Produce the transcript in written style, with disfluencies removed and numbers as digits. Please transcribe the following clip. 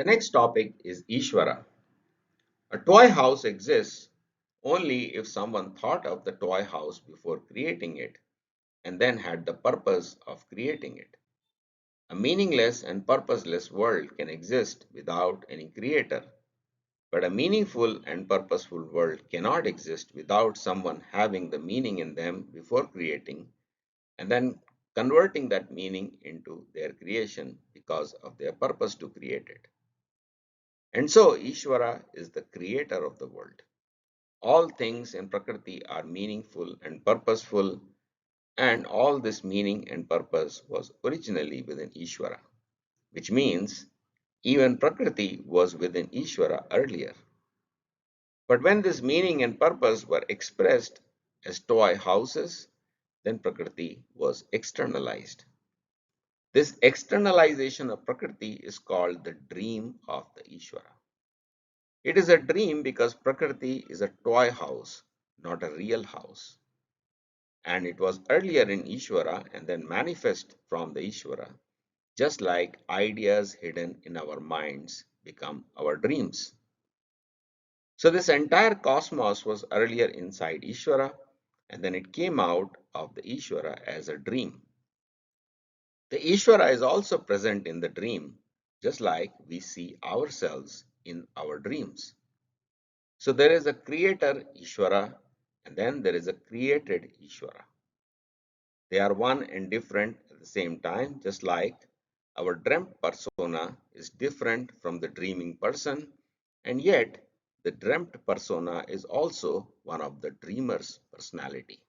The next topic is Īśvara. A toy house exists only if someone thought of the toy house before creating it and then had the purpose of creating it. A meaningless and purposeless world can exist without any creator, but a meaningful and purposeful world cannot exist without someone having the meaning in them before creating and then converting that meaning into their creation because of their purpose to create it. And so Īśvara is the creator of the world. All things in Prakriti are meaningful and purposeful, and all this meaning and purpose was originally within Īśvara, which means even Prakriti was within Īśvara earlier. But when this meaning and purpose were expressed as toy houses, then Prakriti was externalized. This externalization of Prakriti is called the dream of the Īśvara. It is a dream because Prakriti is a toy house, not a real house. And it was earlier in Īśvara and then manifest from the Īśvara, just like ideas hidden in our minds become our dreams. So this entire cosmos was earlier inside Īśvara and then it came out of the Īśvara as a dream. The Īśvara is also present in the dream, just like we see ourselves in our dreams. So there is a creator Īśvara and then there is a created Īśvara. They are one and different at the same time, just like our dreamt persona is different from the dreaming person, and yet the dreamt persona is also one of the dreamer's personality.